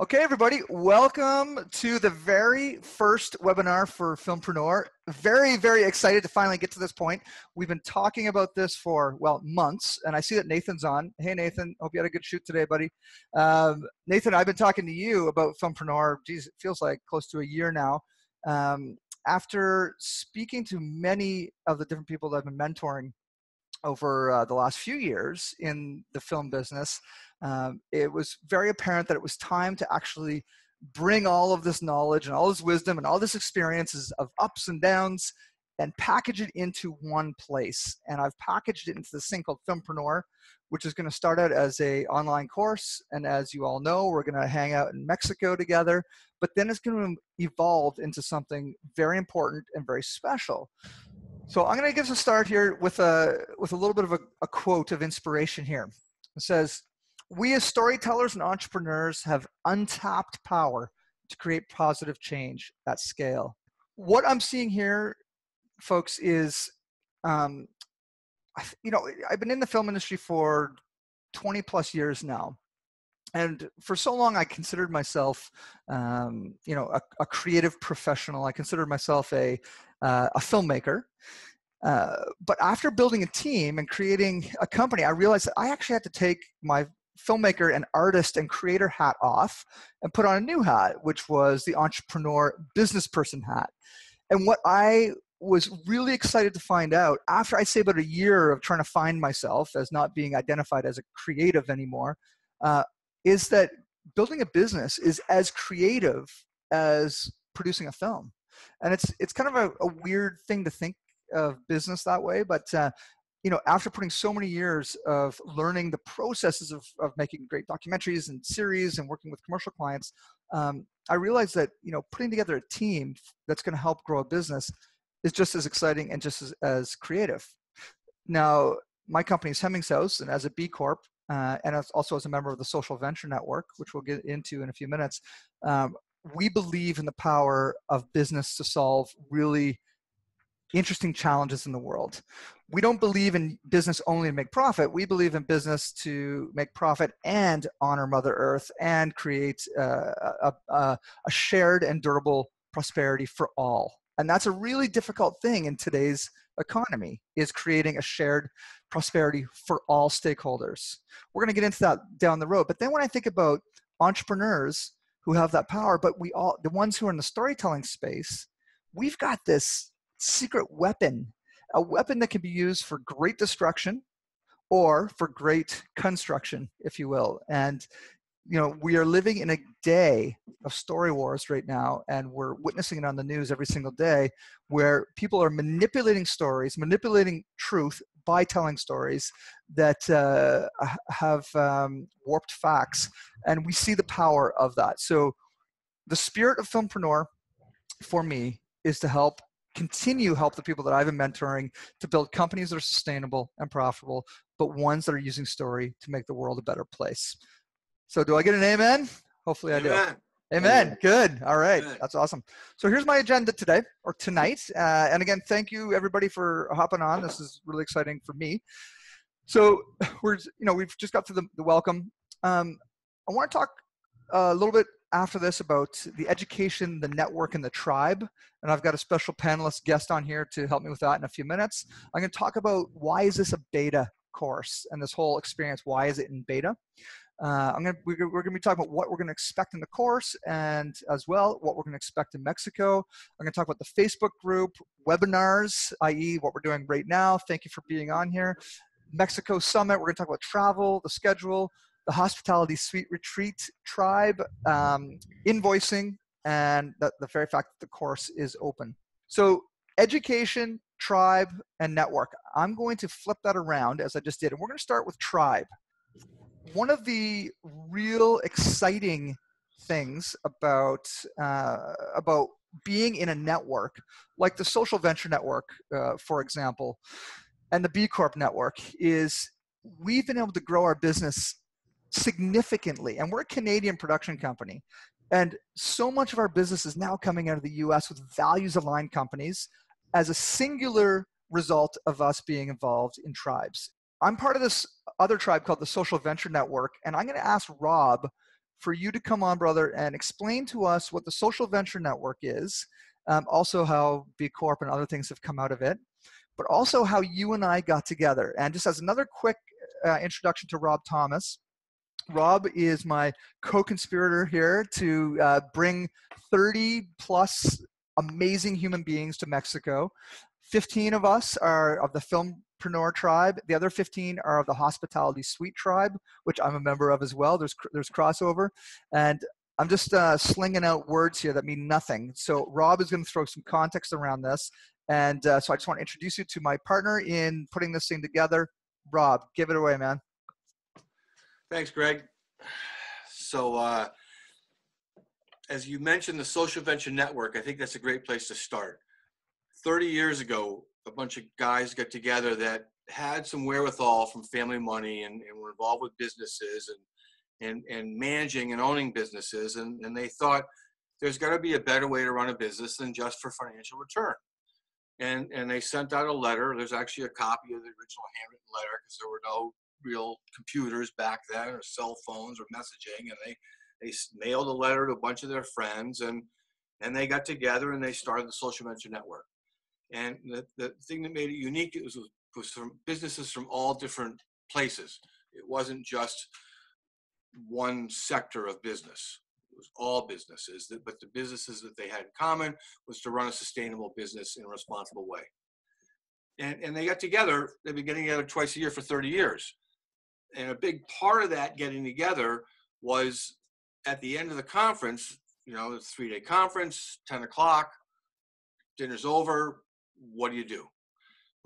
Okay, everybody, welcome to the very first webinar for Filmpreneur. Very, very excited to finally get to this point. We've been talking about this for, well, months, and I see that Nathan's on. Hey, Nathan, hope you had a good shoot today, buddy. Nathan, I've been talking to you about Filmpreneur, geez, it feels like close to a year now. After speaking to many of the different people that I've been mentoring over the last few years in the film business, it was very apparent that it was time to actually bring all of this knowledge and all this wisdom and all this experiences of ups and downs and package it into one place. And I've packaged it into this thing called Filmpreneur, which is going to start out as an online course. And as you all know, we're going to hang out in Mexico together, but then it's going to evolve into something very important and very special. So I'm going to give us a start here with a little bit of a quote of inspiration here. It says, "We as storytellers and entrepreneurs have untapped power to create positive change at scale." What I'm seeing here, folks, is, I've been in the film industry for 20 plus years now. And for so long, I considered myself, a creative professional. I considered myself a filmmaker. But after building a team and creating a company, I realized that I actually had to take my filmmaker and artist and creator hat off and put on a new hat, which was the entrepreneur business person hat. And what I was really excited to find out after, I'd say, about a year of trying to find myself as not being identified as a creative anymore, is that building a business is as creative as producing a film. And it's kind of a weird thing to think of business that way, but after putting so many years of learning the processes of making great documentaries and series and working with commercial clients, I realized that putting together a team that's going to help grow a business is just as exciting and just as creative. Now, my company is Hemmings House, and as a B Corp, and also as a member of the Social Venture Network, which we'll get into in a few minutes, we believe in the power of business to solve really interesting challenges in the world. We don't believe in business only to make profit. We believe in business to make profit and honor Mother Earth and create a shared and durable prosperity for all. And that's a really difficult thing in today's economy, is creating a shared prosperity for all stakeholders. We're going to get into that down the road. But then when I think about entrepreneurs who have that power, but the ones who are in the storytelling space, we've got this secret weapon, a weapon that can be used for great destruction or for great construction, if you will. And we are living in a day of story wars right now, and we're witnessing it on the news every single day, where people are manipulating stories, manipulating truth by telling stories that have warped facts. And we see the power of that. So the spirit of Filmpreneur for me is to continue help the people that I've been mentoring to build companies that are sustainable and profitable, but ones that are using story to make the world a better place. So do I get an amen? Hopefully I do. Amen. Good. All right. Good. That's awesome. So here's my agenda today or tonight. And again, thank you everybody for hopping on. This is really exciting for me. So we've just got to the welcome. I want to talk a little bit after this about the education, the network, and the tribe. And I've got a special panelist guest on here to help me with that in a few minutes. I'm going to talk about why is this a beta course and this whole experience, why is it in beta? We're going to be talking about what we're going to expect in the course, and as well what we're going to expect in Mexico. I'm going to talk about the Facebook group, webinars, i.e. what we're doing right now. Thank you for being on here. Mexico Summit, we're going to talk about travel, the schedule, the Hospitality Suite Retreat tribe, invoicing, and the very fact that the course is open. So education, tribe, and network. I'm going to flip that around as I just did, and we're going to start with tribe. One of the real exciting things about being in a network, like the Social Venture Network, for example, and the B Corp Network, is we've been able to grow our business significantly. And we're a Canadian production company. And so much of our business is now coming out of the US with values-aligned companies as a singular result of us being involved in tribes. I'm part of this other tribe called the Social Venture Network, and I'm going to ask Rob for you to come on, brother, and explain to us what the Social Venture Network is, also how B Corp and other things have come out of it, but also how you and I got together. And just as another quick introduction to Rob Thomas, Rob is my co-conspirator here to bring 30 plus amazing human beings to Mexico. 15 of us are of the Filmpreneur tribe. The other 15 are of the Hospitality Suite tribe, which I'm a member of as well. There's crossover. And I'm just slinging out words here that mean nothing. So Rob is going to throw some context around this. And so I just want to introduce you to my partner in putting this thing together. Rob, give it away, man. Thanks, Greg. So as you mentioned, the Social Venture Network, I think that's a great place to start. 30 years ago, a bunch of guys got together that had some wherewithal from family money and were involved with businesses and managing and owning businesses. And they thought there's got to be a better way to run a business than just for financial return. And they sent out a letter. There's actually a copy of the original handwritten letter because there were no real computers back then or cell phones or messaging. And they mailed a letter to a bunch of their friends and they got together and they started the Social Venture Network. And the thing that made it unique was from businesses from all different places. It wasn't just one sector of business. It was all businesses, but the businesses that they had in common was to run a sustainable business in a responsible way. And they got together. They've been getting together twice a year for 30 years. And a big part of that getting together was at the end of the conference, you know, it's a 3-day conference, 10 o'clock, dinner's over, what do you do?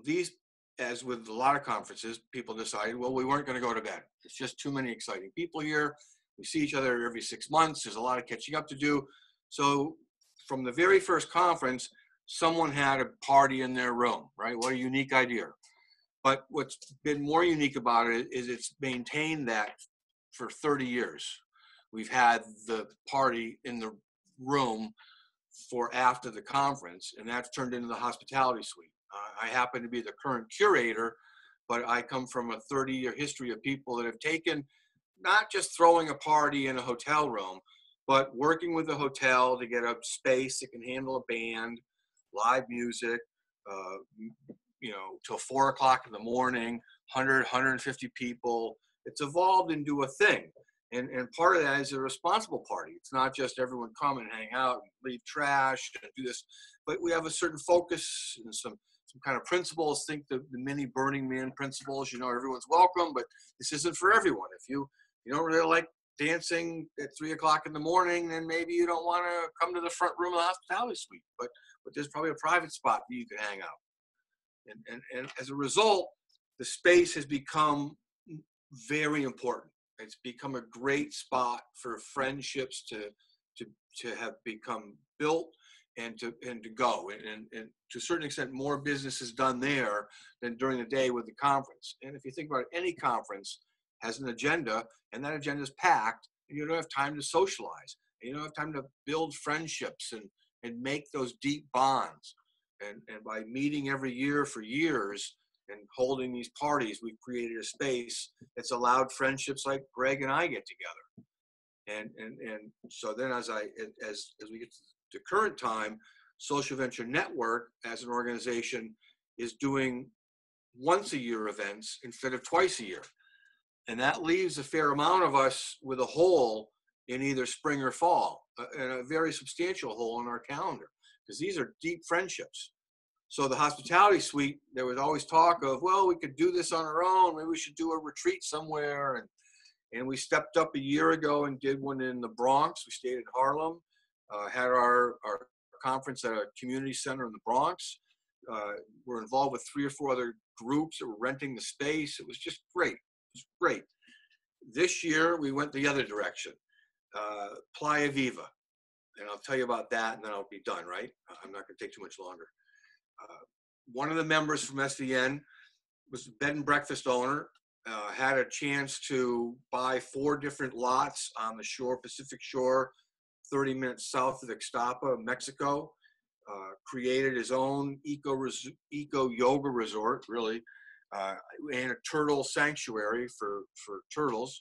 These, as with a lot of conferences, people decided, well, we weren't going to go to bed. It's just too many exciting people here. We see each other every 6 months. There's a lot of catching up to do. So from the very first conference, someone had a party in their room, right? What a unique idea. But what's been more unique about it is it's maintained that for 30 years. We've had the party in the room for after the conference, and that's turned into the Hospitality Suite. I happen to be the current curator, but I come from a 30-year history of people that have taken not just throwing a party in a hotel room, but working with the hotel to get a space that can handle a band, live music, you know, till 4 o'clock in the morning, 100, 150 people. It's evolved into a thing. And part of that is a responsible party. It's not just everyone come and hang out and leave trash and do this, but we have a certain focus and some kind of principles. Think the mini Burning Man principles, you know, everyone's welcome, but this isn't for everyone. If you don't really like dancing at 3 o'clock in the morning, then maybe you don't want to come to the front room of the Hospitality Suite, but there's probably a private spot that you can hang out. And as a result, the space has become very important. It's become a great spot for friendships to have become built and to go. And to a certain extent, more business is done there than during the day with the conference. And if you think about it, any conference has an agenda, and that agenda is packed, and you don't have time to socialize. And you don't have time to build friendships and make those deep bonds. And by meeting every year for years, and holding these parties, we've created a space that's allowed friendships like Greg and I get together. And so then as we get to current time, Social Venture Network as an organization is doing once a year events instead of twice a year. And that leaves a fair amount of us with a hole in either spring or fall, and a very substantial hole in our calendar, because these are deep friendships. So the Hospitality Suite, there was always talk of, well, we could do this on our own. Maybe we should do a retreat somewhere. And we stepped up a year ago and did one in the Bronx. We stayed in Harlem, had our conference at a community center in the Bronx. We're involved with 3 or 4 other groups that were renting the space. It was just great. It was great. This year, we went the other direction, Playa Viva. And I'll tell you about that, and then I'll be done, right? I'm not going to take too much longer. One of the members from SVN was a bed and breakfast owner, had a chance to buy 4 different lots on the shore, Pacific shore, 30 minutes south of Ixtapa, Mexico, created his own eco yoga resort, really, and a turtle sanctuary for turtles.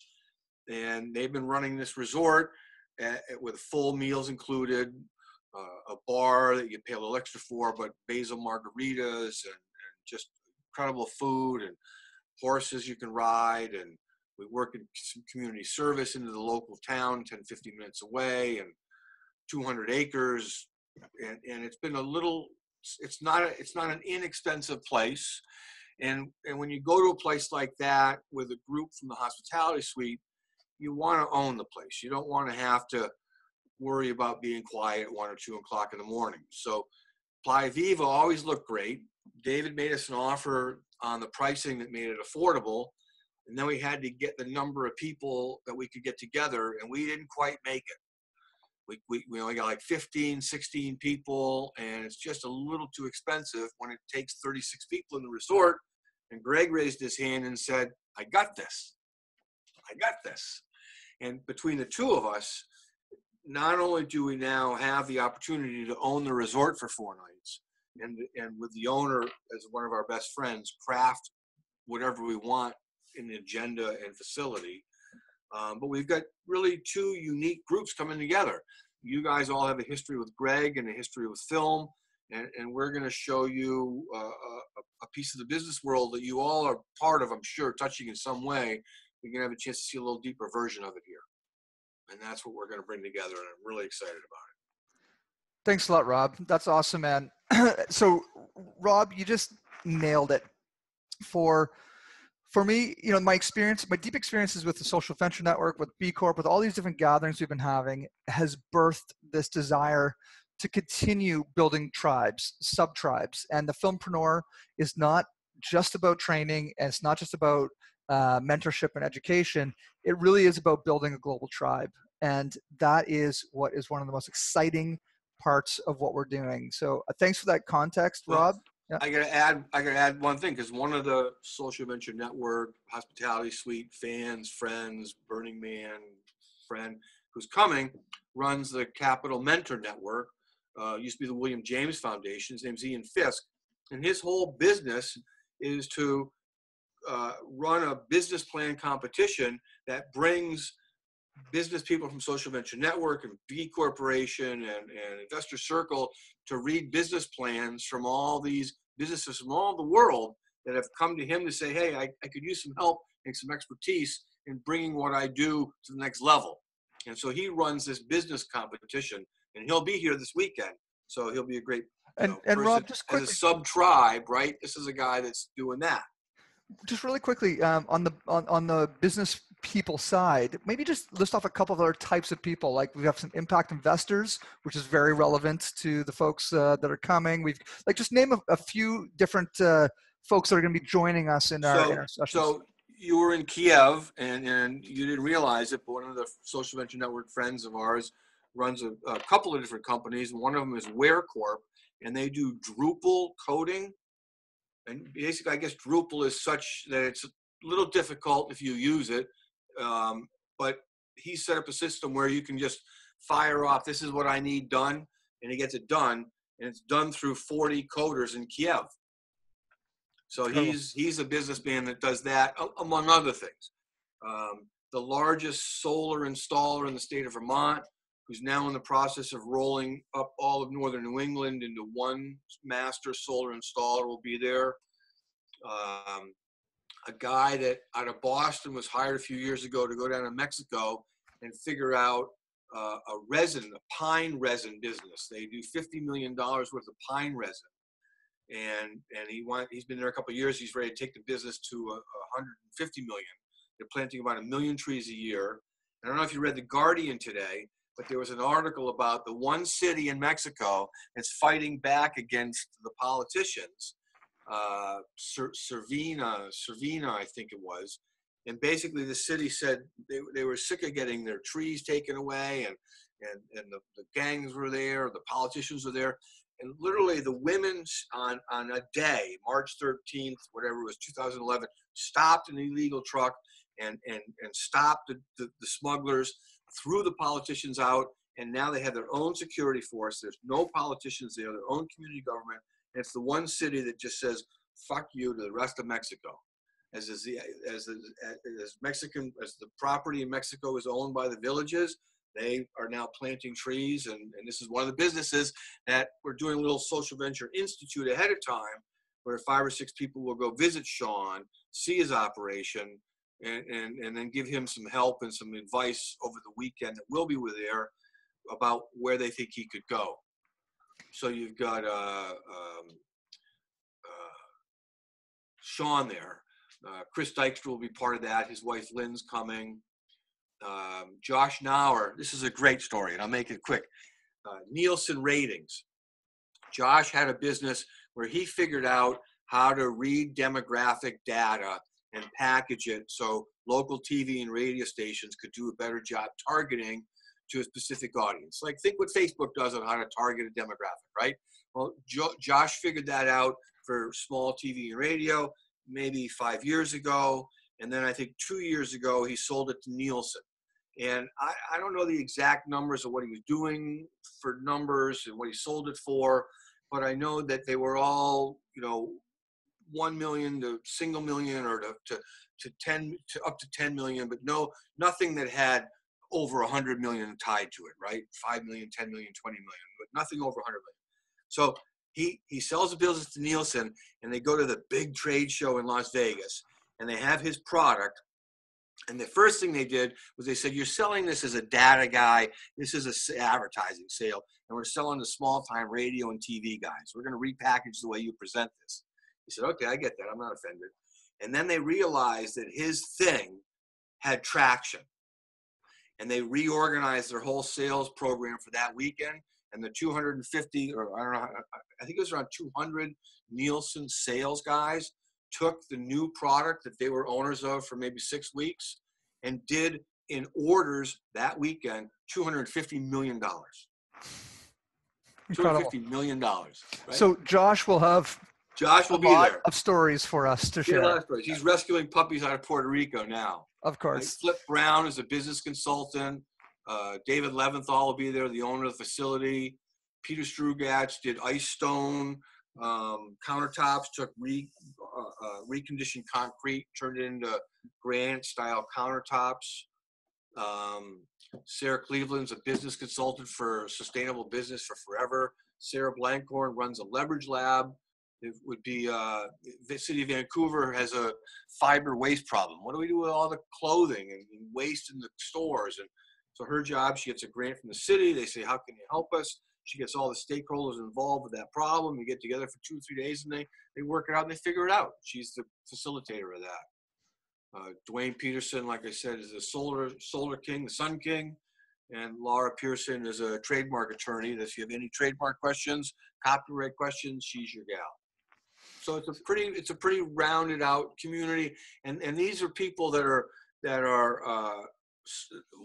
And they've been running this resort with full meals included, a bar that you pay a little extra for, but basil margaritas and just incredible food and horses you can ride. And we work in some community service into the local town, 10, 15 minutes away, and 200 acres. And it's been it's not an inexpensive place. And when you go to a place like that with a group from the hospitality suite, you want to own the place. You don't want to have to worry about being quiet at 1 or 2 o'clock in the morning. So Playa Viva always looked great. David made us an offer on the pricing that made it affordable. And then we had to get the number of people that we could get together, and we didn't quite make it. We only got like 15, 16 people, and it's just a little too expensive when it takes 36 people in the resort. And Greg raised his hand and said, I got this. And between the two of us, not only do we now have the opportunity to own the resort for 4 nights, and with the owner as one of our best friends, craft whatever we want in the agenda and facility, but we've got really 2 unique groups coming together. You guys all have a history with Greg and a history with film, and we're going to show you a piece of the business world that you all are part of, I'm sure, touching in some way. You're going to have a chance to see a little deeper version of it here. And that's what we're going to bring together, and I'm really excited about it. Thanks a lot, Rob. That's awesome, man. So, Rob, you just nailed it. For me, my deep experiences with the Social Venture Network, with B Corp, with all these different gatherings we've been having, has birthed this desire to continue building tribes, sub-tribes. And the Filmpreneur is not just about training, and it's not just about mentorship and education. It really is about building a global tribe. And that is what is one of the most exciting parts of what we're doing. So thanks for that context, Rob. Yeah. I gotta add one thing, because one of the Social Venture Network, Hospitality Suite fans, friends, Burning Man friend who's coming, runs the Capital Mentor Network. Used to be the William James Foundation. His name's Ian Fisk, and his whole business is to run a business plan competition that brings business people from Social Venture Network and B Corporation and Investor Circle to read business plans from all these businesses from all the world that have come to him to say, hey, I could use some help and some expertise in bringing what I do to the next level. And so he runs this business competition, and he'll be here this weekend. So he'll be a great and person Rob, just quickly, as a sub-tribe, right? This is a guy that's doing that. Just really quickly, on the business people side, maybe just list off a couple of other types of people. Like we have some impact investors, which is very relevant to the folks that are coming. We've just name a few different folks that are going to be joining us in our sessions. So you were in Kiev, and you didn't realize it, but one of the Social Venture Network friends of ours runs a couple of different companies. One of them is Wear Corp, and they do Drupal coding. And basically, I guess Drupal is such that it's a little difficult if you use it. But he set up a system where you can just fire off, this is what I need done, and he gets it done. And it's done through 40 coders in Kiev. So he's a businessman that does that, among other things. The largest solar installer in the state of Vermont, who's now in the process of rolling up all of northern New England into one master solar installer, will be there. A guy that out of Boston was hired a few years ago to go down to Mexico and figure out a pine resin business. They do $50 million worth of pine resin. And he's been there a couple of years. He's ready to take the business to 150 million. They're planting about 1 million trees a year. I don't know if you read The Guardian today, but there was an article about the one city in Mexico that's fighting back against the politicians, Servina, I think it was. And basically the city said they were sick of getting their trees taken away, and the gangs were there, the politicians were there. And literally the women on a day, March 13th, whatever it was, 2011, stopped an illegal truck and stopped the smugglers, threw the politicians out, and now they have their own security force. There's no politicians there, their own community government. And it's the one city that just says, fuck you to the rest of Mexico. as the property in Mexico is owned by the villages, they are now planting trees, and this is one of the businesses that we're doing a little social venture institute ahead of time, where 5 or 6 people will go visit Sean, see his operation, and then give him some help and some advice over the weekend that we'll be there about where they think he could go. So you've got Sean there. Chris Dykstra will be part of that. His wife Lynn's coming. Josh Nauer, this is a great story, and I'll make it quick. Nielsen ratings. Josh had a business where he figured out how to read demographic data and package it so local TV and radio stations could do a better job targeting to a specific audience. Like, think what Facebook does on how to target a demographic, right? Well, Josh figured that out for small TV and radio maybe 5 years ago. And then I think 2 years ago, he sold it to Nielsen. And I don't know the exact numbers of what he was doing for numbers and what he sold it for, but I know that they were all, 1 million to single million, or to 10 to up to 10 million, but nothing that had over 100 million tied to it, right? 5 million, 10 million, 20 million, but nothing over 100 million. So he sells the business to Nielsen, and they go to the big trade show in Las Vegas, and they have his product. And the first thing they did was they said, you're selling this as a data guy. This is an advertising sale, and we're selling to small-time radio and TV guys. We're going to repackage the way you present this. He said, okay, I get that. I'm not offended. And then they realized that his thing had traction. And they reorganized their whole sales program for that weekend. And the 250, or I don't know, I think it was around 200 Nielsen sales guys took the new product that they were owners of for maybe 6 weeks and did in orders that weekend $250 million. Incredible. $250 million. Right? So Josh will be there. Of stories for us to share. A lot of stories. He's rescuing puppies out of Puerto Rico now. Of course. Flip Brown is a business consultant. David Leventhal will be there, the owner of the facility. Peter Strugatz did ice stone countertops, took reconditioned concrete, turned it into granite-style countertops. Sarah Cleveland's a business consultant for sustainable business for forever. Sarah Blankhorn runs a leverage lab. It would be the city of Vancouver has a fiber waste problem. What do we do with all the clothing and waste in the stores? And so her job, she gets a grant from the city. They say, how can you help us? She gets all the stakeholders involved with that problem. They get together for 2 or 3 days, and they work it out and they figure it out. She's the facilitator of that. Dwayne Peterson, like I said, is the solar king, the sun king. And Laura Pearson is a trademark attorney. If you have any trademark questions, copyright questions, she's your gal. So it's a pretty rounded out community. And these are people that are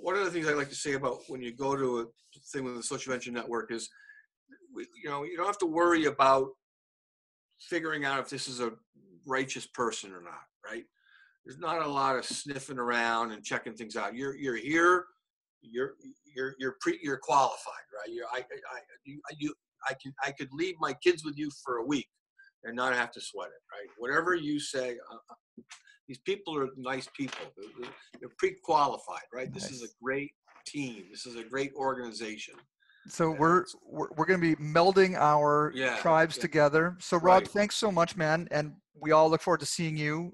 one of the things I like to say about when you go to a thing with the Social Venture Network is, you don't have to worry about figuring out if this is a righteous person or not, right? There's not a lot of sniffing around and checking things out. You're here, you're qualified, right? I could leave my kids with you for a week and not have to sweat it, right? Whatever you say, these people are nice people. They're pre-qualified, right? This is a great team. This is a great organization. So we're going to be melding our tribes together. So Rob, thanks so much, man. And we all look forward to seeing you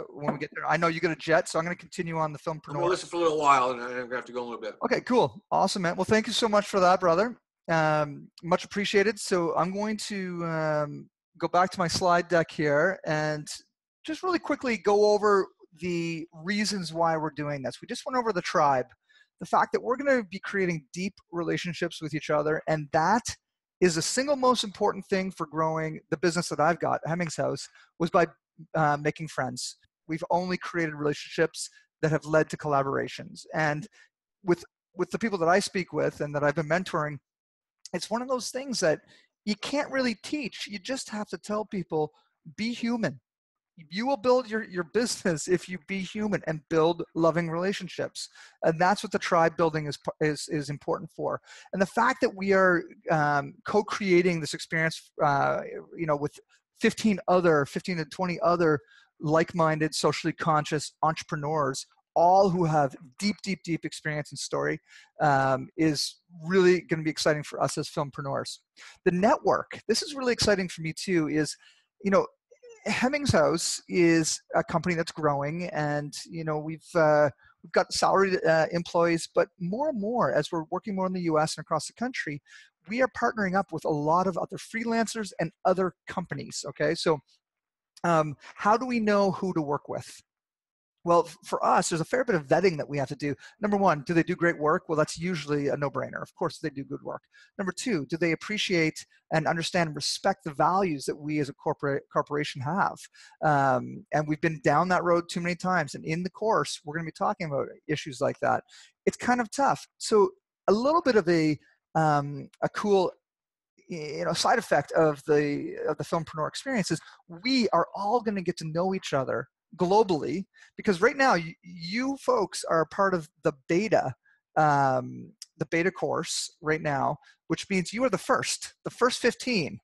when we get there. I know you got a jet, so I'm going to continue on the Filmpreneur. I'm going to listen for a little while, and I'm going to have to go a little bit. Okay, cool. Awesome, man. Well, thank you so much for that, brother. Much appreciated. So I'm going to go back to my slide deck here and just really quickly go over the reasons why we're doing this. We just went over the tribe, the fact that we're going to be creating deep relationships with each other, and that is the single most important thing for growing the business that I've got, Hemmings House, was by making friends. We've only created relationships that have led to collaborations. And with the people that I speak with and that I've been mentoring, it's one of those things that you can't really teach. You just have to tell people, be human. You will build your business if you be human and build loving relationships. And that's what the tribe building is important for. And the fact that we are co-creating this experience, with 15 to 20 other like-minded, socially conscious entrepreneurs, all who have deep, deep, deep experience in story, is really going to be exciting for us as filmpreneurs. The network, this is really exciting for me too, is, you know, Hemmings House is a company that's growing, and we've got salaried employees, but more and more as we're working more in the U.S. and across the country, we are partnering up with a lot of other freelancers and other companies. Okay, so how do we know who to work with? Well, for us, there's a fair bit of vetting that we have to do. Number one, do they do great work? Well, that's usually a no-brainer. Of course, they do good work. Number two, do they appreciate and understand and respect the values that we as a corporation have? And we've been down that road too many times. And in the course, we're going to be talking about issues like that. It's kind of tough. So a little bit of a cool side effect of the filmpreneur experience is we are all going to get to know each other globally, because right now you folks are part of the beta course right now, which means you are the first 15.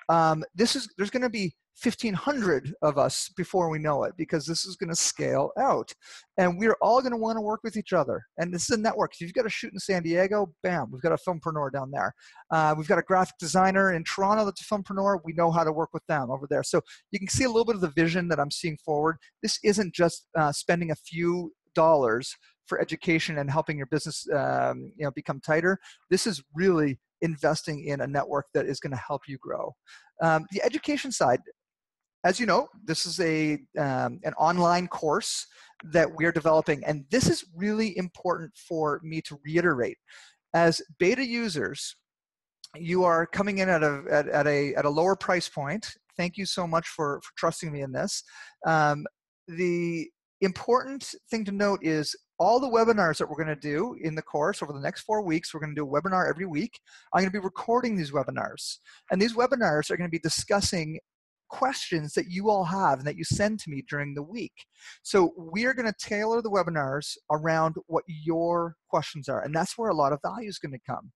There's going to be 1,500 of us before we know it, because this is going to scale out, and we're all going to want to work with each other. And this is a network. If you've got a shoot in San Diego, bam, we've got a filmpreneur down there. We've got a graphic designer in Toronto that's a filmpreneur. We know how to work with them over there. So you can see a little bit of the vision that I'm seeing forward. This isn't just spending a few dollars for education and helping your business become tighter. This is really investing in a network that is going to help you grow. The education side, as you know, this is an online course that we're developing, and this is really important for me to reiterate. As beta users, you are coming in at a lower price point. Thank you so much for trusting me in this. The important thing to note is all the webinars that we're going to do in the course over the next 4 weeks, we're going to do a webinar every week. I'm going to be recording these webinars, and these webinars are going to be discussing questions that you all have and that you send to me during the week. So we are going to tailor the webinars around what your questions are, and that's where a lot of value is going to come.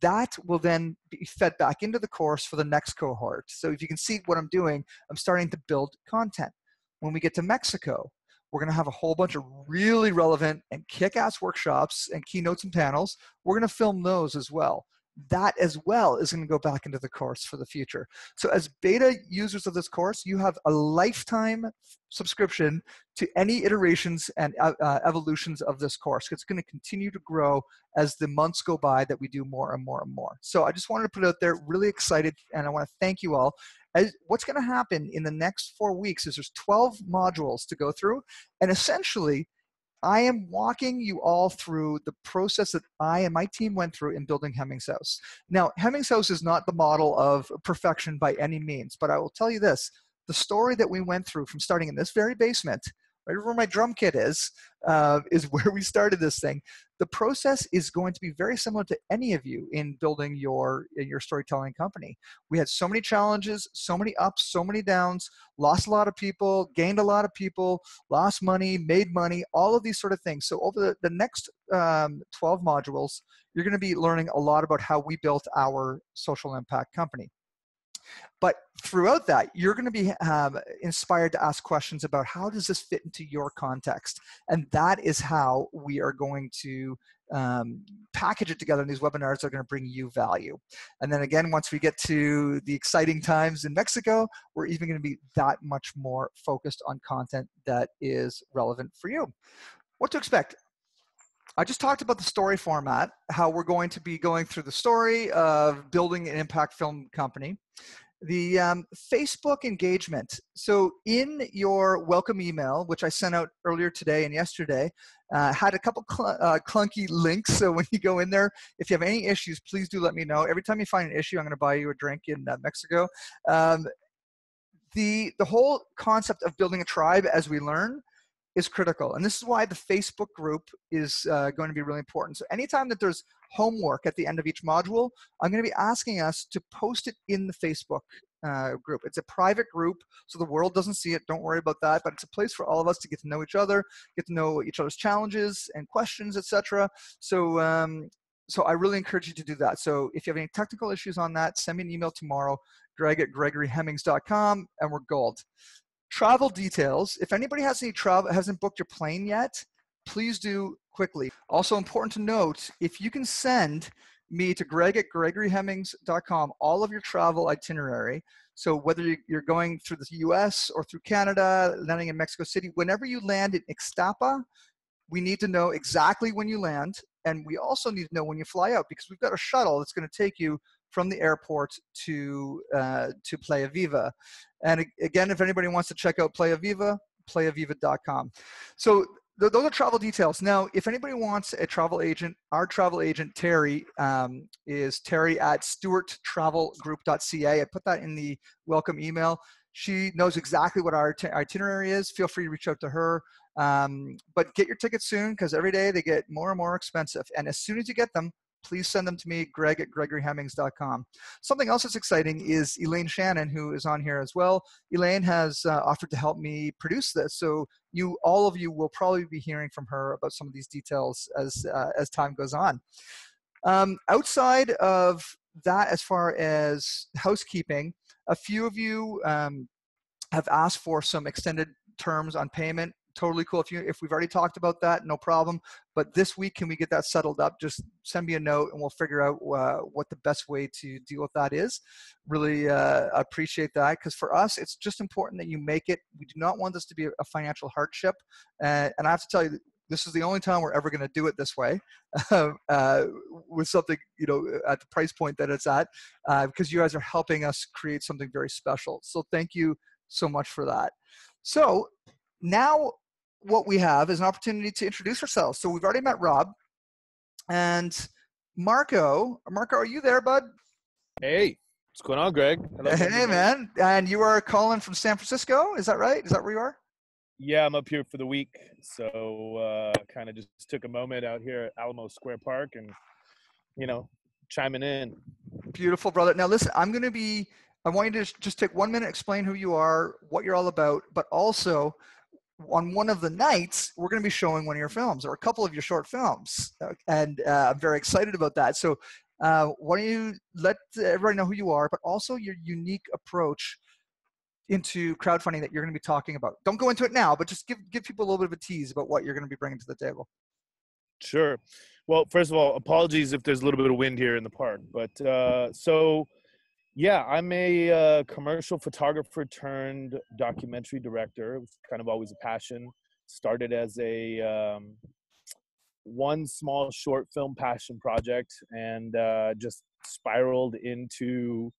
That will then be fed back into the course for the next cohort. So if you can see what I'm doing, I'm starting to build content. When we get to Mexico, we're going to have a whole bunch of really relevant and kick-ass workshops and keynotes and panels. We're going to film those as well. That as well is going to go back into the course for the future. So as beta users of this course, you have a lifetime subscription to any iterations and evolutions of this course. It's going to continue to grow as the months go by that we do more and more and more. So I just wanted to put it out there, really excited, and I want to thank you all. What's going to happen in the next 4 weeks is there's 12 modules to go through, and essentially I am walking you all through the process that I and my team went through in building Hemmings House. Now, Hemmings House is not the model of perfection by any means, but I will tell you this, the story that we went through from starting in this very basement, right where my drum kit is where we started this thing. The process is going to be very similar to any of you in building your storytelling company. We had so many challenges, so many ups, so many downs, lost a lot of people, gained a lot of people, lost money, made money, all of these sort of things. So over the next 12 modules, you're going to be learning a lot about how we built our social impact company. But throughout that, you're going to be inspired to ask questions about how does this fit into your context? And that is how we are going to package it together in these webinars that are going to bring you value. And then again, once we get to the exciting times in Mexico, we're even going to be that much more focused on content that is relevant for you. What to expect? I just talked about the story format, how we're going to be going through the story of building an impact film company. The Facebook engagement. So in your welcome email, which I sent out earlier today and yesterday, had a couple clunky links. So when you go in there, if you have any issues, please do let me know. Every time you find an issue, I'm going to buy you a drink in Mexico. The whole concept of building a tribe as we learn is critical. And this is why the Facebook group is going to be really important. So anytime that there's homework at the end of each module, I'm going to be asking us to post it in the Facebook group. It's a private group, so the world doesn't see it. Don't worry about that. But it's a place for all of us to get to know each other, get to know each other's challenges and questions, etc. So I really encourage you to do that. So if you have any technical issues on that, send me an email tomorrow, greg@gregoryhemmings.com, and we're gold. travel details. If anybody has any travel, hasn't booked your plane yet, please do quickly. Also important to note, if you can send me to greg@gregoryhemmings.com all of your travel itinerary. So whether you're going through the US or through Canada, landing in Mexico City, whenever you land in Ixtapa, we need to know exactly when you land, and we also need to know when you fly out, because we've got a shuttle that's going to take you from the airport to Playa Viva. And again, if anybody wants to check out Playa Viva, playaviva.com. So those are travel details. Now, if anybody wants a travel agent, our travel agent, Terry, is Terry at stewarttravelgroup.ca. I put that in the welcome email. She knows exactly what our itinerary is. Feel free to reach out to her. But get your tickets soon, because every day they get more and more expensive. And as soon as you get them, please send them to me, greg@gregoryhemmings.com. Something else that's exciting is Elaine Shannon, who is on here as well. Elaine has offered to help me produce this. So all of you will probably be hearing from her about some of these details as time goes on. Outside of that, as far as housekeeping, a few of you have asked for some extended terms on payment. Totally cool. If we've already talked about that, no problem. But this week, can we get that settled up? Just send me a note and we'll figure out what the best way to deal with that is. Really appreciate that, because for us, it's just important that you make it. We do not want this to be a financial hardship. And I have to tell you, this is the only time we're ever going to do it this way, with something, at the price point that it's at, because you guys are helping us create something very special. So thank you so much for that. So now what we have is an opportunity to introduce ourselves. So we've already met Rob and Marco. Marco, are you there, bud? Hey, what's going on, Greg? Hello, hey, man. And you are calling from San Francisco. Is that right? Is that where you are? Yeah, I'm up here for the week. So kind of just took a moment out here at Alamo Square Park and, chiming in. Beautiful, brother. Now, listen, I want you to just take 1 minute, explain who you are, what you're all about, but also on one of the nights, we're going to be showing one of your films or a couple of your short films. And I'm very excited about that. So why don't you let everybody know who you are, but also your unique approach into crowdfunding that you're going to be talking about. Don't go into it now, but just give people a little bit of a tease about what you're going to be bringing to the table. Sure. Well, first of all, apologies if there's a little bit of wind here in the park. But yeah, I'm a commercial photographer turned documentary director. It was kind of always a passion. Started as a one small short film passion project, and just spiraled into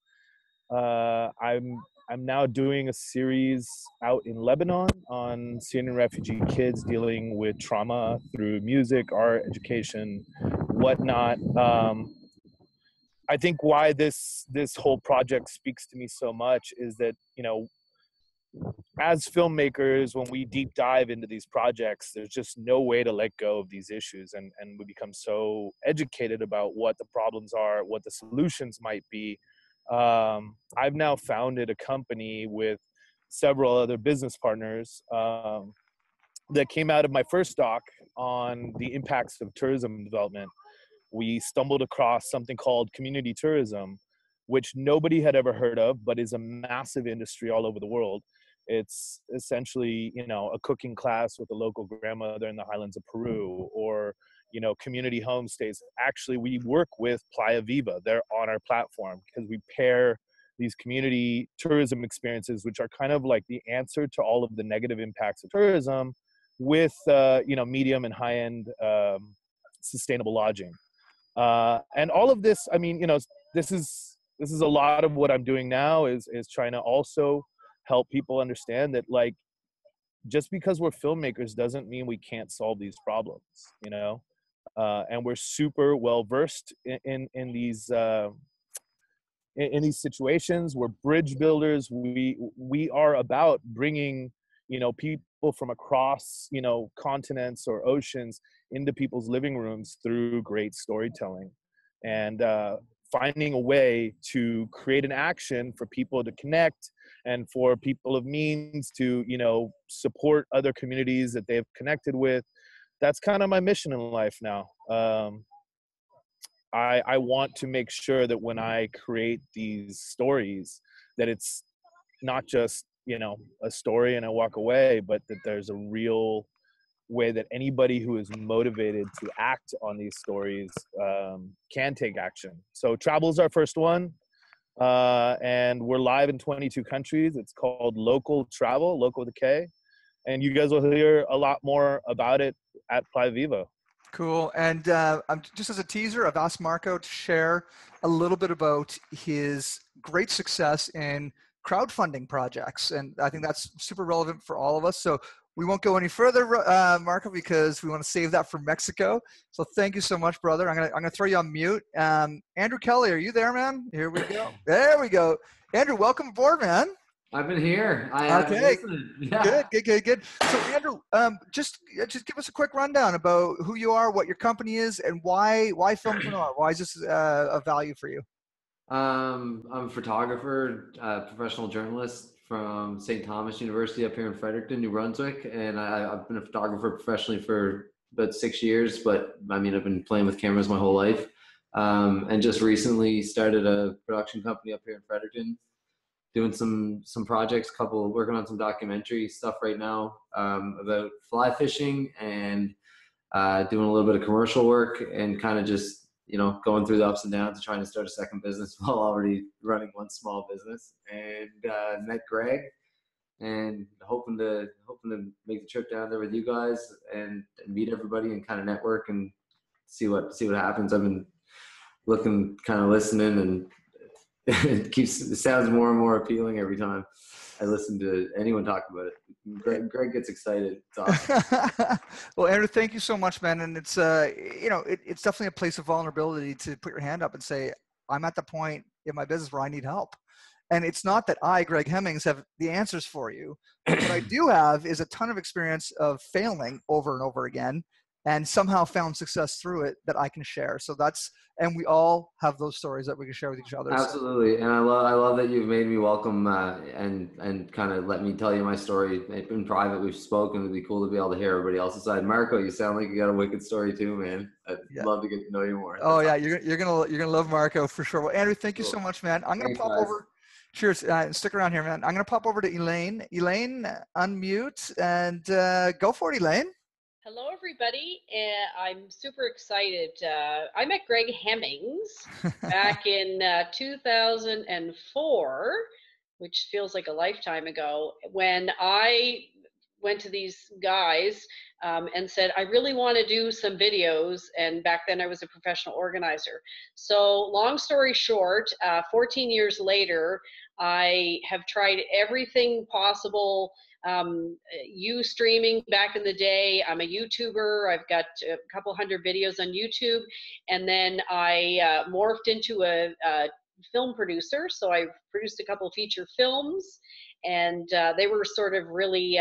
I'm now doing a series out in Lebanon on Syrian refugee kids dealing with trauma through music, art, education, whatnot. I think why this whole project speaks to me so much is that, as filmmakers, when we deep dive into these projects, there's just no way to let go of these issues. And we become so educated about what the problems are, what the solutions might be. I've now founded a company with several other business partners that came out of my first doc on the impacts of tourism development. We stumbled across something called community tourism, which nobody had ever heard of, but is a massive industry all over the world. It's essentially, a cooking class with a local grandmother in the highlands of Peru, or community homestays. Actually, we work with Playa Viva. They're on our platform because we pair these community tourism experiences, which are kind of like the answer to all of the negative impacts of tourism, with medium and high-end sustainable lodging. And all of this, this is a lot of what I'm doing now is trying to also help people understand that, like, just because we're filmmakers doesn't mean we can't solve these problems, and we're super well versed in these situations. We're bridge builders. We are about bringing people from across continents or oceans into people's living rooms through great storytelling, and finding a way to create an action for people to connect, and for people of means to support other communities that they've connected with. That's kind of my mission in life now. I want to make sure that when I create these stories, that it's not just a story and I walk away, but that there's a real way that anybody who is motivated to act on these stories can take action. So travel is our first one, and we're live in 22 countries. It's called Local Travel, Local with a K, and you guys will hear a lot more about it at Playa Viva. Cool. And just as a teaser, I've asked Marco to share a little bit about his great success in crowdfunding projects. And I think that's super relevant for all of us. So we won't go any further, Marco, because we want to save that for Mexico. So thank you so much, brother. I'm gonna throw you on mute. Andrew Kelly, are you there, man? Here we go. There we go. Andrew, welcome aboard, man. I've been here. I've been listening. Yeah. Good. So Andrew, just give us a quick rundown about who you are, what your company is, and why Filmpreneur. Why is this a value for you? I'm a photographer, professional journalist from St. Thomas University up here in Fredericton, New Brunswick, and I've been a photographer professionally for about 6 years. But I mean, I've been playing with cameras my whole life, and just recently started a production company up here in Fredericton, doing some projects, working on some documentary stuff right now about fly fishing, and doing a little bit of commercial work, and kind of just, going through the ups and downs of trying to start a second business while already running one small business. And met Greg, and hoping to make the trip down there with you guys and meet everybody and kind of network and see what happens. I've been looking, kind of listening, and it sounds more and more appealing every time I listen to anyone talk about it. Greg gets excited. It's awesome. Well, Andrew, thank you so much, man. And it's it's definitely a place of vulnerability to put your hand up and say, I'm at the point in my business where I need help. And it's not that I, Greg Hemmings, have the answers for you. But what I do have is a ton of experience of failing over and over again, and somehow found success through it that I can share. So and we all have those stories that we can share with each other. Absolutely. And I love that you've made me welcome, and kind of let me tell you my story in private. We've spoken. It'd be cool to be able to hear everybody else's side. Marco, you sound like you got a wicked story too, man. I'd love to get to know you more. Oh yeah. You're gonna love Marco for sure. Well, Andrew, thank you so much, man. I'm going to pop over. Cheers. Stick around here, man. I'm going to pop over to Elaine. Elaine, unmute and go for it, Elaine. Hello, everybody. I'm super excited. I met Greg Hemmings back in 2004, which feels like a lifetime ago, when I went to these guys and said, I really want to do some videos. And back then I was a professional organizer. So long story short, 14 years later, I have tried everything possible. You streaming back in the day. I'm a YouTuber. I've got a couple hundred videos on YouTube. And then I morphed into a film producer. So I produced a couple feature films, and they were sort of really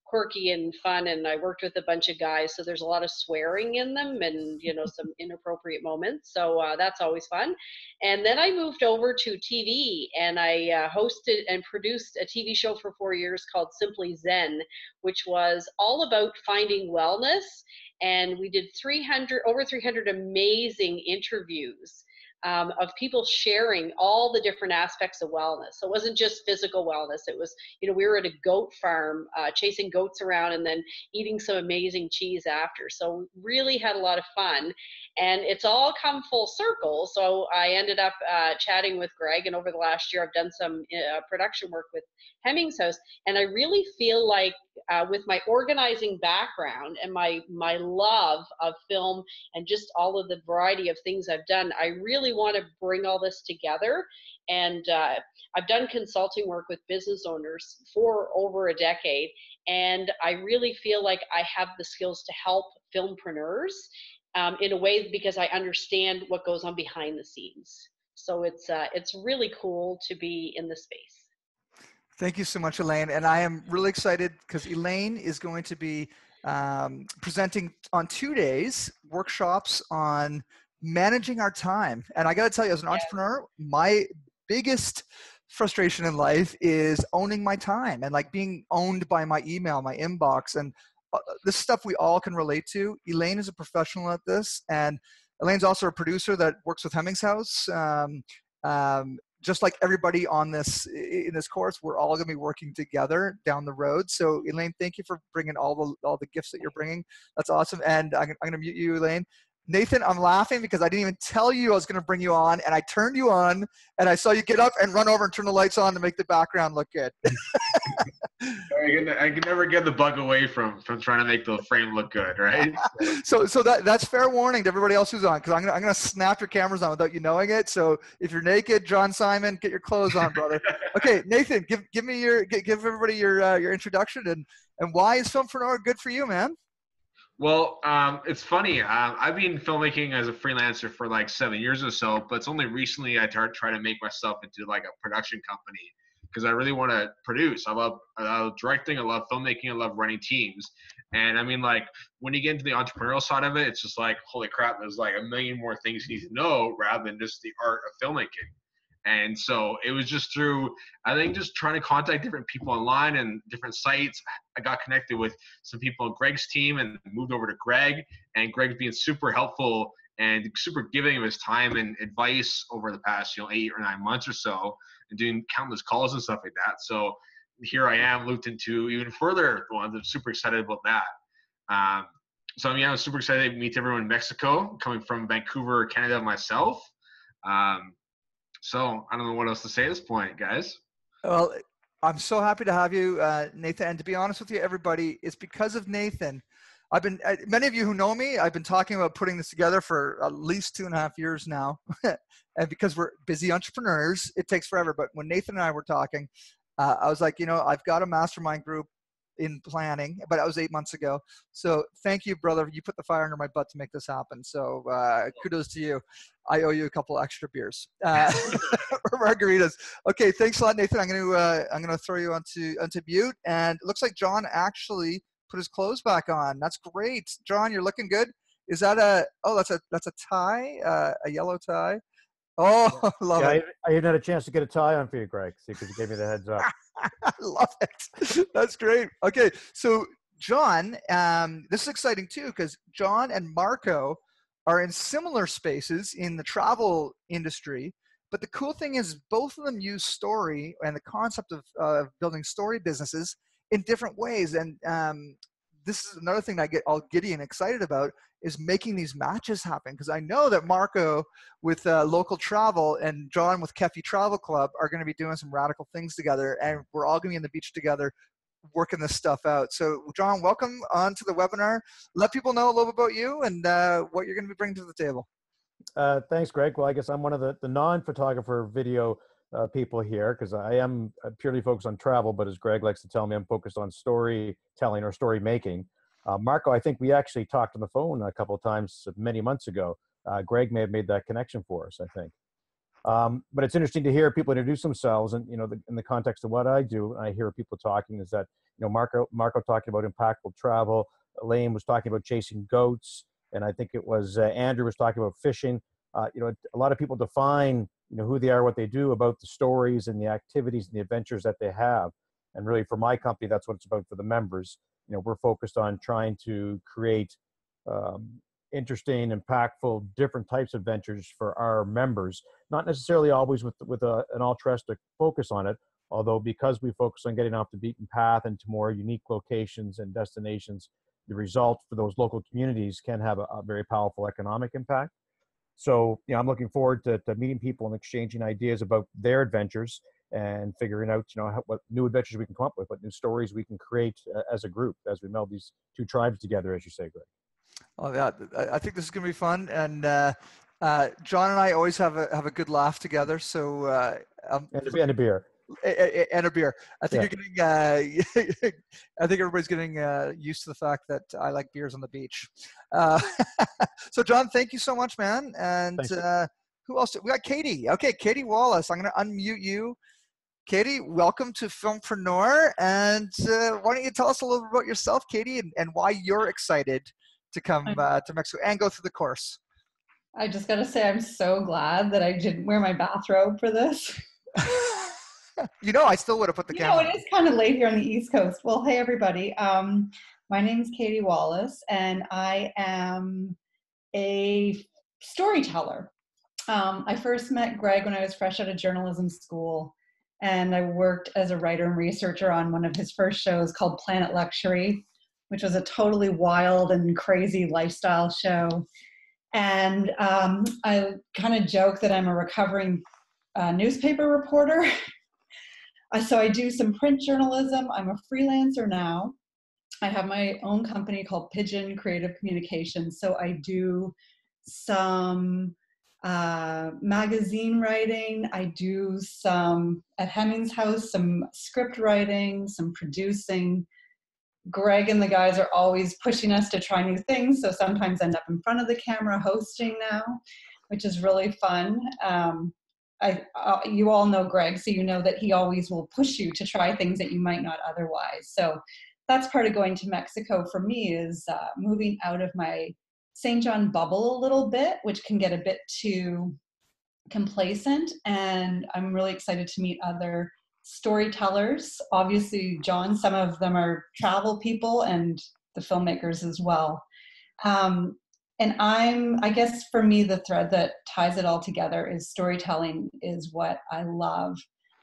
quirky and fun, and I worked with a bunch of guys, so there's a lot of swearing in them and some inappropriate moments, so that's always fun. And then I moved over to TV, and I hosted and produced a TV show for 4 years called Simply Zen, which was all about finding wellness, and we did over 300 amazing interviews of people sharing all the different aspects of wellness. So it wasn't just physical wellness. It was, we were at a goat farm chasing goats around and then eating some amazing cheese after. So really had a lot of fun. And it's all come full circle. So I ended up chatting with Greg, and over the last year I've done some production work with Hemmings House. And I really feel like with my organizing background and my love of film and just all of the variety of things I've done, I really want to bring all this together. And I've done consulting work with business owners for over a decade, and I really feel like I have the skills to help filmpreneurs in a way, because I understand what goes on behind the scenes. So it's really cool to be in this space. Thank you so much, Elaine. And I am really excited because Elaine is going to be presenting on 2 days workshops on managing our time. And I got to tell you, as an entrepreneur, my biggest frustration in life is owning my time and like being owned by my email, my inbox, and this stuff we all can relate to. Elaine is a professional at this, and Elaine's also a producer that works with Hemmings House. just like everybody on this in this course, we're all going to be working together down the road. So Elaine, thank you for bringing all the gifts that you're bringing. That's awesome. And I'm going to mute you, Elaine. Nathan, I'm laughing because I didn't even tell you I was going to bring you on, and I turned you on, and I saw you get up and run over and turn the lights on to make the background look good. I can never get the bug away from trying to make the frame look good, right? So that's fair warning to everybody else who's on, because I'm gonna snap your cameras on without you knowing it. So if you're naked, John Simon, get your clothes on, brother. Okay, Nathan, give everybody your introduction and why is Filmpreneur good for you, man? Well, it's funny. I've been filmmaking as a freelancer for like 7 years or so, but it's only recently I try to make myself into like a production company because I really want to produce. I love directing. I love filmmaking. I love running teams. And I mean, like when you get into the entrepreneurial side of it, it's just like, holy crap, there's like a million more things you need to know rather than just the art of filmmaking. And so it was just through, I think, just trying to contact different people online and different sites. I got connected with some people on Greg's team and moved over to Greg. And Greg's being super helpful and super giving of his time and advice over the past, 8 or 9 months or so, and doing countless calls and stuff like that. So here I am looped into even further ones. I'm super excited about that. So I mean, I'm super excited to meet everyone in Mexico, coming from Vancouver, Canada myself. So I don't know what else to say at this point, guys. Well, I'm so happy to have you, Nathan. And to be honest with you, everybody, it's because of Nathan. Many of you who know me, I've been talking about putting this together for at least 2.5 years now. And because we're busy entrepreneurs, it takes forever. But when Nathan and I were talking, I was like, I've got a mastermind group in planning, but that was 8 months ago. So thank you, brother. You put the fire under my butt to make this happen. So kudos to you. I owe you a couple extra beers or margaritas. Okay, thanks a lot, Nathan. I'm gonna throw you onto mute. And it looks like John actually put his clothes back on. That's great, John. You're looking good. Is that that's a tie, a yellow tie? Oh, love it. I even had a chance to get a tie on for you, Greg, because you gave me the heads up. I love it. That's great. Okay, so John, this is exciting too because John and Marco are in similar spaces in the travel industry. But the cool thing is both of them use story and the concept of building story businesses in different ways. And this is another thing I get all giddy and excited about is making these matches happen. Because I know that Marco with local travel and John with Kefi Travel Club are going to be doing some radical things together. And we're all going to be on the beach together working this stuff out. So John, welcome onto the webinar. Let people know a little bit about you and what you're going to be bringing to the table. Thanks, Greg. Well, I guess I'm one of the non-photographer video people here because I am purely focused on travel, but as Greg likes to tell me, I'm focused on storytelling or story making. Marco, I think we actually talked on the phone a couple of times many months ago. Greg may have made that connection for us, I think. But it's interesting to hear people introduce themselves, and in the context of what I do, I hear people talking is that Marco talking about impactful travel, Elaine was talking about chasing goats, and I think it was Andrew was talking about fishing. A lot of people define who they are, what they do, about the stories and the activities and the adventures that they have. And really, for my company, that's what it's about for the members. We're focused on trying to create interesting, impactful, different types of adventures for our members, not necessarily always with an altruistic focus on it, although because we focus on getting off the beaten path into more unique locations and destinations, the result for those local communities can have a very powerful economic impact. So, I'm looking forward to meeting people and exchanging ideas about their adventures and figuring out, what new adventures we can come up with, what new stories we can create as a group, as we meld these two tribes together, as you say, Greg. Oh yeah, I think this is gonna be fun, and John and I always have a good laugh together. So and a beer. And a beer. I think you're getting. I think everybody's getting used to the fact that I like beers on the beach. So John, thank you so much, man. And who else? We got Katie. Okay, Katie Wallace. I'm gonna unmute you. Katie, welcome to Filmpreneur. And why don't you tell us a little bit about yourself, Katie, and why you're excited to come to Mexico and go through the course? I just got to say, I'm so glad that I didn't wear my bathrobe for this. I still would have put the camera. It is kind of late here on the East Coast. Well, hey, everybody. My name is Katie Wallace, and I am a storyteller. I first met Greg when I was fresh out of journalism school, and I worked as a writer and researcher on one of his first shows called Planet Luxury, which was a totally wild and crazy lifestyle show. And I kind of joke that I'm a recovering newspaper reporter. So I do some print journalism. I'm a freelancer now. I have my own company called Pigeon Creative Communications. So I do some magazine writing. I do some, at Hemming's House, some script writing, some producing. Greg and the guys are always pushing us to try new things. So sometimes I end up in front of the camera hosting now, which is really fun. You all know Greg, so you know that he always will push you to try things that you might not otherwise. So that's part of going to Mexico for me, is moving out of my St. John bubble a little bit, which can get a bit too complacent. And I'm really excited to meet other storytellers. Obviously, John, some of them are travel people, and the filmmakers as well. And I guess for me, the thread that ties it all together is storytelling is what I love.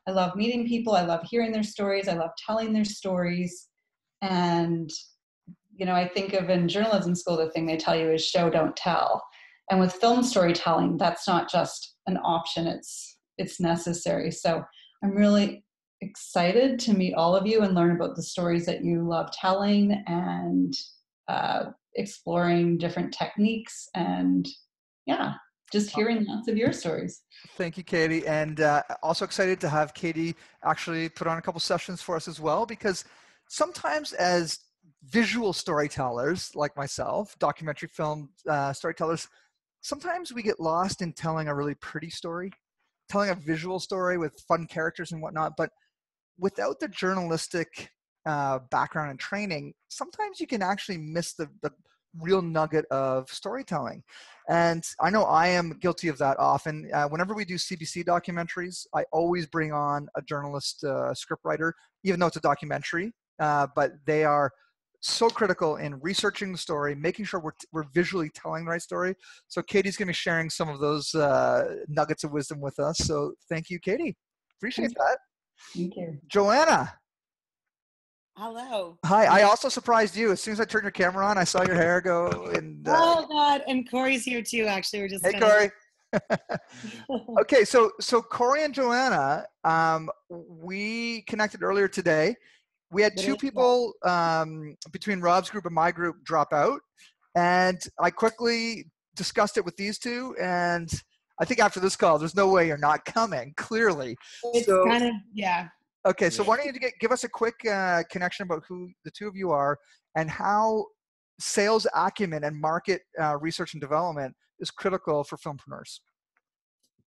I love meeting people. I love hearing their stories. I love telling their stories. And, you know, I think of in journalism school, the thing they tell you is show, don't tell. And with film storytelling, that's not just an option, it's necessary. So I'm really excited to meet all of you and learn about the stories that you love telling, and exploring different techniques, and yeah, just hearing lots of your stories. Thank you, Katie. And also excited to have Katie actually put on a couple sessions for us as well, because sometimes as visual storytellers like myself, documentary film storytellers, sometimes we get lost in telling a really pretty story, telling a visual story with fun characters and whatnot. But without the journalistic background and training, sometimes you can actually miss the real nugget of storytelling. And I know I am guilty of that often. Whenever we do CBC documentaries, I always bring on a journalist scriptwriter, even though it's a documentary, but they are so critical in researching the story, making sure we're visually telling the right story. So Katie's going to be sharing some of those nuggets of wisdom with us. So thank you, Katie. Appreciate that. Thank you. Joanna. Hello. Hi. I also surprised you. As soon as I turned your camera on, I saw your hair go. And oh God! And Cory's here too. Actually, we're just. Hey, Cory. Okay, so Cory and Joanna, we connected earlier today. We had two people between Rob's group and my group drop out, and I quickly discussed it with these two, and I think after this call, there's no way you're not coming, clearly. It's so, kind of, yeah. Okay, so why don't you give us a quick connection about who the two of you are and how sales acumen and market research and development is critical for filmpreneurs.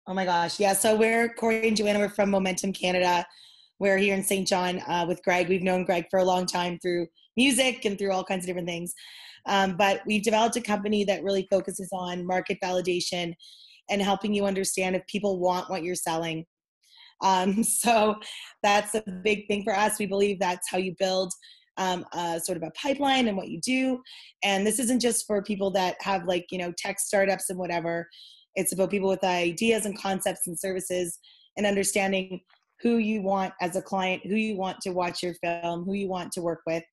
Oh my gosh, yeah. So Cory and Joanna, we're from Momentum Canada. We're here in St. John with Greg. We've known Greg for a long time through music and through all kinds of different things. But we've developed a company that really focuses on market validation and helping you understand if people want what you're selling. So that's a big thing for us. We believe that's how you build sort of a pipeline and what you do. And this isn't just for people that have tech startups and whatever. It's about people with ideas and concepts and services and understanding who you want as a client, who you want to watch your film, who you want to work with.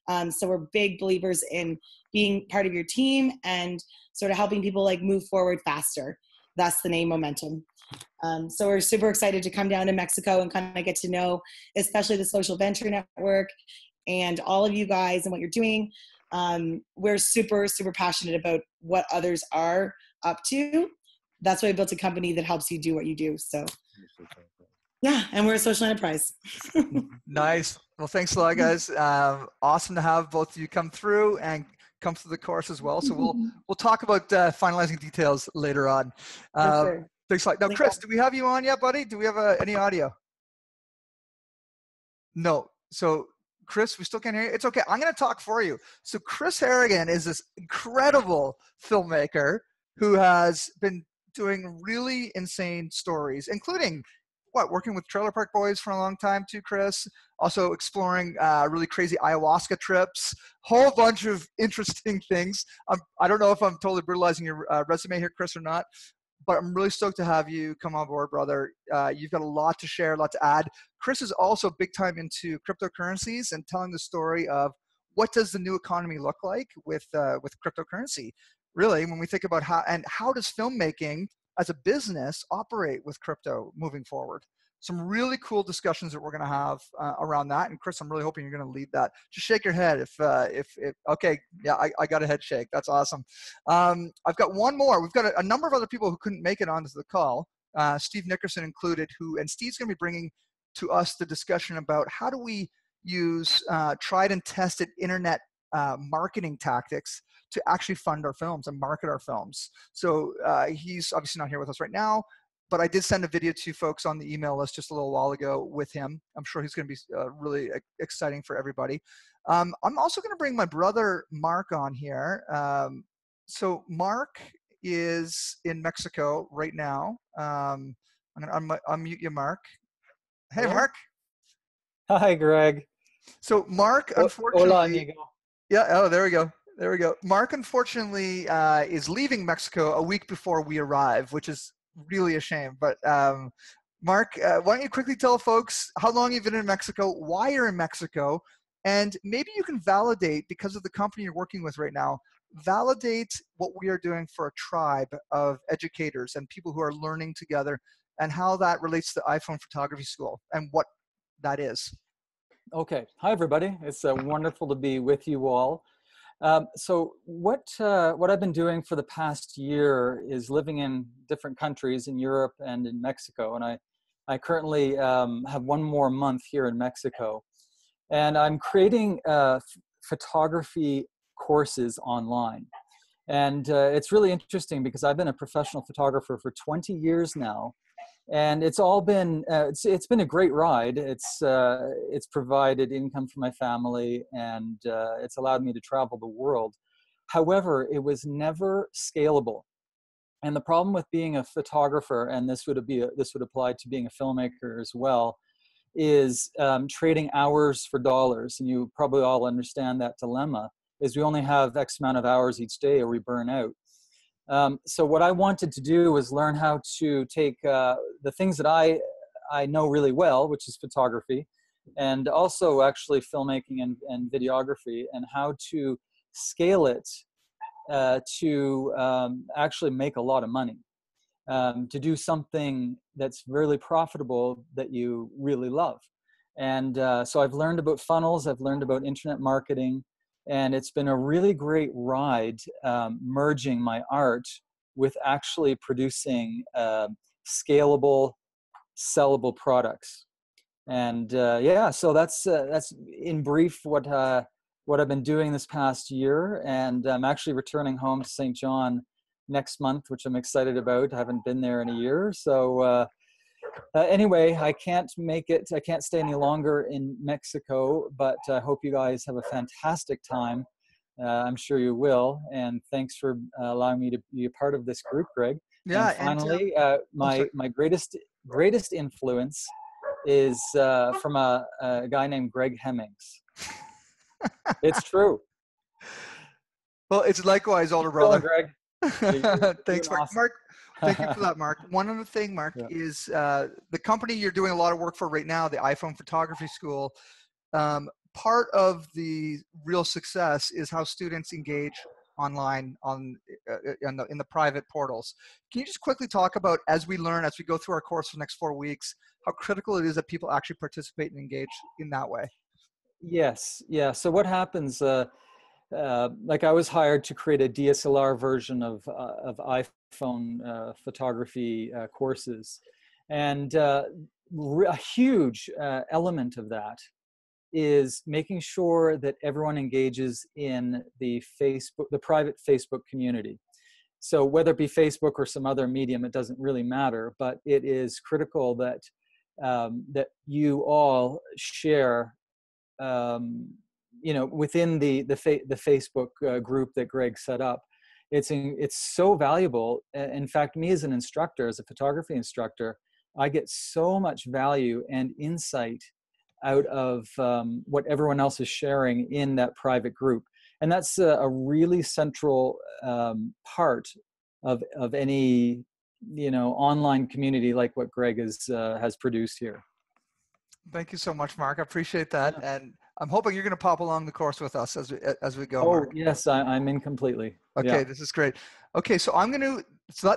So we're big believers in being part of your team and sort of helping people move forward faster. That's the name Momentum. So we're super excited to come down to Mexico and kind of get to know, especially the Social Venture Network and all of you guys and what you're doing. We're super, super passionate about what others are up to. That's why we built a company that helps you do what you do. So yeah, and we're a social enterprise. Nice. Well, thanks a lot, guys. Awesome to have both of you come through and come through the course as well. So we'll talk about finalizing details later on. Sure. Thanks a lot. Now, Chris, do we have you on yet, buddy? Do we have any audio? No. So, Chris, we still can't hear you. It's okay. I'm going to talk for you. So, Chris Harrigan is this incredible filmmaker who has been doing really insane stories, including working with Trailer Park Boys for a long time too, Chris. Also exploring really crazy ayahuasca trips, whole bunch of interesting things. I don't know if I'm totally brutalizing your resume here, Chris, or not, but I'm really stoked to have you come on board, brother. You've got a lot to share, a lot to add. Chris is also big time into cryptocurrencies and telling the story of what does the new economy look like with cryptocurrency. Really, when we think about how does filmmaking as a business operate with crypto moving forward. Some really cool discussions that we're going to have around that. And Chris, I'm really hoping you're going to lead that. Just shake your head if okay, yeah, I got a head shake. That's awesome. I've got one more. We've got a number of other people who couldn't make it onto the call, Steve Nickerson included, and Steve's going to be bringing to us the discussion about how do we use tried and tested internet marketing tactics to actually fund our films and market our films. So he's obviously not here with us right now, but I did send a video to folks on the email list just a little while ago with him. I'm sure he's going to be really exciting for everybody. I'm also going to bring my brother Mark on here. So Mark is in Mexico right now. I'm going to unmute you, Mark. Hey, Hello? Mark. Hi, Greg. So Mark, Hola, unfortunately, amigo. yeah. Oh, there we go. There we go. Mark, unfortunately, is leaving Mexico a week before we arrive, which is really a shame. But Mark, why don't you quickly tell folks how long you've been in Mexico, why you're in Mexico, and maybe you can validate, because of the company you're working with right now, validate what we are doing for a tribe of educators and people who are learning together and how that relates to iPhone Photography School and what that is. Okay. Hi, everybody. It's wonderful to be with you all. So what I've been doing for the past year is living in different countries in Europe and in Mexico. And I currently have one more month here in Mexico. And I'm creating photography courses online. And it's really interesting because I've been a professional photographer for 20 years now. And it's all been it's been a great ride. It's provided income for my family, and it's allowed me to travel the world. However, it was never scalable. And the problem with being a photographer, and this would apply to being a filmmaker as well, is trading hours for dollars. And you probably all understand that dilemma. Is we only have X amount of hours each day, or we burn out. So what I wanted to do was learn how to take the things that I know really well, which is photography, and also actually filmmaking and videography, and how to scale it to actually make a lot of money, to do something that's really profitable that you really love. And so I've learned about funnels, I've learned about internet marketing, and it's been a really great ride merging my art with actually producing scalable, sellable products. And yeah, so that's in brief what I've been doing this past year. And I'm actually returning home to St. John next month, which I'm excited about. I haven't been there in a year. So anyway, I can't make it. I can't stay any longer in Mexico, but I hope you guys have a fantastic time. I'm sure you will. And thanks for allowing me to be a part of this group, Greg. Yeah. And finally, my greatest influence is from a guy named Greg Hemmings. It's true. Well, it's likewise, older brother. Greg. Thanks, Mark. Awesome. Mark, thank you for that, Mark. One other thing, Mark, Yeah. is the company you're doing a lot of work for right now, the iPhone Photography School. Part of the real success is how students engage online in the private portals. Can you just quickly talk about, as we learn, as we go through our course for the next 4 weeks, how critical it is that people actually participate and engage in that way? Yes. Yeah. So what happens? Like I was hired to create a DSLR version of iPhone photography courses, and a huge element of that is making sure that everyone engages in the private Facebook community. So whether it be Facebook or some other medium, it doesn't really matter, but it is critical that that you all share within the Facebook group that Greg set up. It's so valuable. In fact, me as an instructor, as a photography instructor, I get so much value and insight out of what everyone else is sharing in that private group. And that's a really central part of any online community like what Greg has produced here. Thank you so much, Mark. I appreciate that. Yeah. And I'm hoping you're going to pop along the course with us as we go. Oh, Mark. Yes, I'm in completely. Okay, yeah. This is great. Okay, so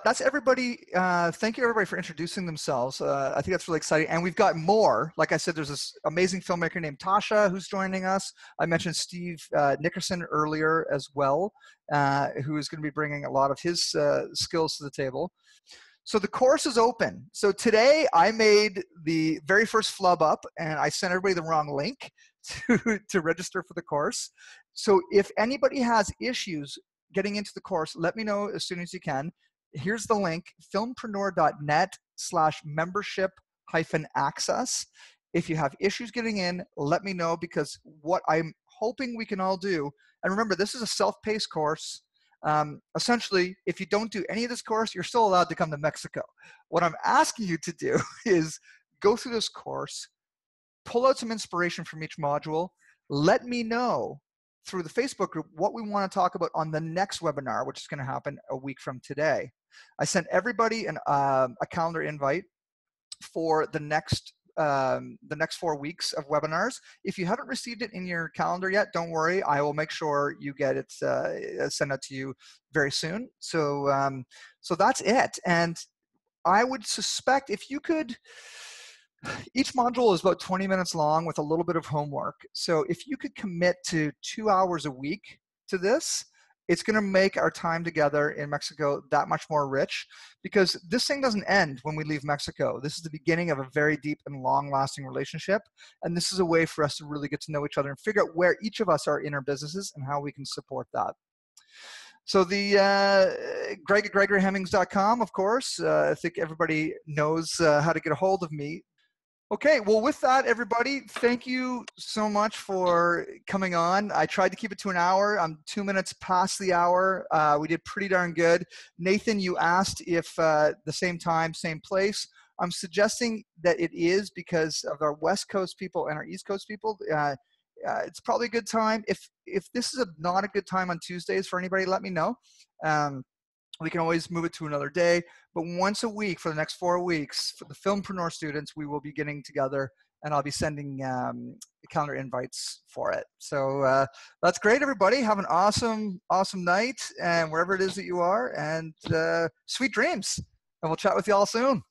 that's everybody. Thank you everybody for introducing themselves. I think that's really exciting. And we've got more. Like I said, there's this amazing filmmaker named Tasha who's joining us. I mentioned Steve Nickerson earlier as well, who is going to be bringing a lot of his skills to the table. So the course is open. So today I made the very first flub up and I sent everybody the wrong link to register for the course. So if anybody has issues getting into the course, let me know as soon as you can. Here's the link, filmpreneur.net/membership-access. If you have issues getting in, let me know, because what I'm hoping we can all do, and remember, this is a self-paced course. Essentially, if you don't do any of this course, you're still allowed to come to Mexico. What I'm asking you to do is go through this course, pull out some inspiration from each module, let me know through the Facebook group what we want to talk about on the next webinar, which is going to happen a week from today. I sent everybody a calendar invite for the next 4 weeks of webinars. If you haven't received it in your calendar yet, don't worry. I will make sure you get it sent out to you very soon. So that's it. And I would suspect if you could, each module is about 20 minutes long with a little bit of homework. So if you could commit to 2 hours a week to this, it's going to make our time together in Mexico that much more rich, because this thing doesn't end when we leave Mexico. This is the beginning of a very deep and long-lasting relationship, and this is a way for us to really get to know each other and figure out where each of us are in our businesses and how we can support that. So the Greg at GregoryHemmings.com, of course. I think everybody knows how to get a hold of me. Okay, well, with that, everybody, thank you so much for coming on. I tried to keep it to an hour. I'm 2 minutes past the hour. We did pretty darn good. Nathan, you asked if the same time, same place. I'm suggesting that it is because of our West Coast people and our East Coast people. It's probably a good time. If this is not a good time on Tuesdays for anybody, let me know. We can always move it to another day, but once a week for the next 4 weeks, for the Filmpreneur students, we will be getting together, and I'll be sending calendar invites for it. So that's great, everybody. Have an awesome night, and wherever it is that you are, and sweet dreams. And we'll chat with you all soon.